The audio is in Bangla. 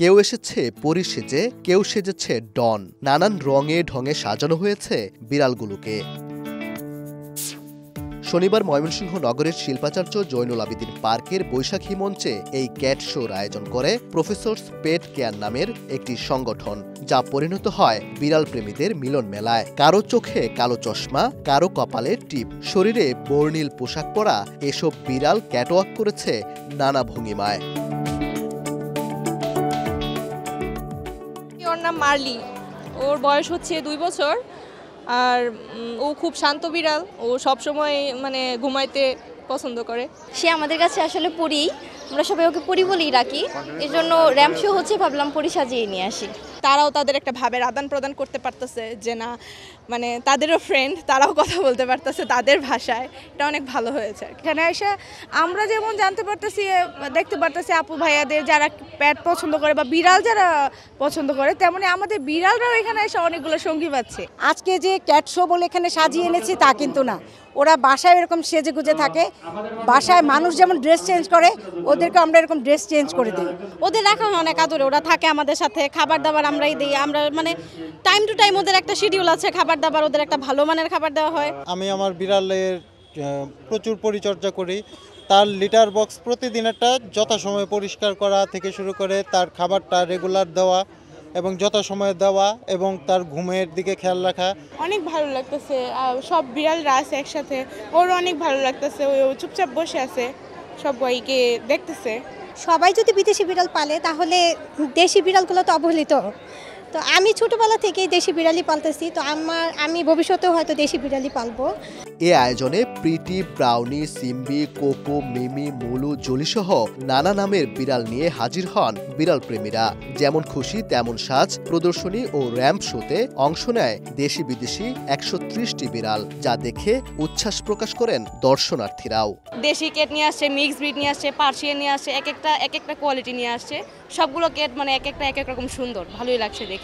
কেউ এসেছে পরী সেজে, কেউ সেজেছে ডন। নানান রঙে ঢঙে সাজানো হয়েছে বিড়ালগুলোকে। শনিবার ময়মনসিংহ নগরের শিল্পাচার্য জয়নুল আবেদিন পার্কের বৈশাখী মঞ্চে এই ক্যাট শোর আয়োজন করে প্রফেসরস পেট কেয়ার নামের একটি সংগঠন, যা পরিণত হয় বিড়াল প্রেমীদের মিলন মেলায়। কারো চোখে কালো চশমা, কারো কপালে টিপ, শরীরে বর্ণিল পোশাক পরা এসব বিড়াল ক্যাটওয়াক করেছে নানা ভঙ্গিমায়। ওর নাম মার্লি, ওর বয়স হচ্ছে 2 বছর। আর ও খুব শান্ত বিড়াল, ও সবসময় মানে ঘুমাইতে পছন্দ করে। সে আমাদের কাছে আসলে পরি, আমরা সবাই ওকে পরি বলেই রাখি। এর জন্য র্যাম্প শো হচ্ছে, ভাবলাম পরি সাজিয়ে নিয়ে আসি। তারাও তাদের একটা ভাবের আদান প্রদান করতে পারতেছে, যে না মানে তাদেরও ফ্রেন্ড, তারাও কথা বলতে পারতেছে তাদের ভাষায়। এটা অনেক ভালো হয়েছে। এখানে এসে আমরা যেমন জানতে পারতেছি, দেখতে পারতেছি আপু ভাইয়াদের যারা প্যাট পছন্দ করে বা বিড়াল যারা পছন্দ করে, তেমনি আমাদের বিড়ালরাও এখানে এসে অনেকগুলো সঙ্গী পাচ্ছে। আজকে যে ক্যাট শো বলে এখানে সাজিয়ে এনেছি তা কিন্তু না, ওরা বাসায় এরকম সেজে গুজে থাকে। বাসায় মানুষ যেমন ড্রেস চেঞ্জ করে, ওদেরকে আমরা এরকম ড্রেস চেঞ্জ করে দিই। ওদের রাখা হয় অনেক আদরে, ওরা থাকে আমাদের সাথে, খাবার দাবার আমরাই দিই। আমরা মানে টাইম টু টাইম ওদের একটা শিডিউল আছে, খাবার দাবার ওদের একটা ভালো মানের খাবার দেওয়া হয়। আমি আমার বিড়ালের প্রচুর পরিচর্যা করি। তার লিটার বক্স প্রতিদিন একটা যথাসময়ে পরিষ্কার করা থেকে শুরু করে তার খাবারটা রেগুলার দেওয়া এবং যথাসময়ে দেওয়া এবং তার ঘুমের দিকে খেয়াল রাখা। অনেক ভালো লাগতেছে, সব বিড়ালরা আছে একসাথে, ওর অনেক ভালো লাগতেছে। ও চুপচাপ বসে আছে, সবাইকে দেখতেছে। সবাই যদি বিদেশি বিড়াল পালে তাহলে দেশি বিড়ালগুলো তো অবহেলিত। তো আমি ছোটবেলা থেকেই দেশি বিড়ালই পালতেছি, তো আমি ভবিষ্যতেও হয়তো দেশি বিড়ালই পালবো। এ আয়োজনে প্রীতি, ব্রাউনি, সিম্বি, কোকো, মিমি, মুলু, জলিসহ নানা নামের বিড়াল নিয়ে হাজির হন বিড়াল প্রেমীরা। যেমন খুশি তেমন সাজ, প্রদর্শনী ও র্যাম্প শোতে অংশ নেয় দেশি বিদেশি 130টি বিড়াল, যা দেখে উচ্ছ্বাস প্রকাশ করেন দর্শনার্থীরাও। দেশি ক্যাট নিয়ে আসছে, মিক্স ব্রিড নিয়ে আসছে, পার্সিয়ান নিয়ে আসছে, এক একটা কোয়ালিটি নিয়ে আসছে। সবগুলো ক্যাট মানে এক এক রকম সুন্দর, ভালোই লাগছে দেখে।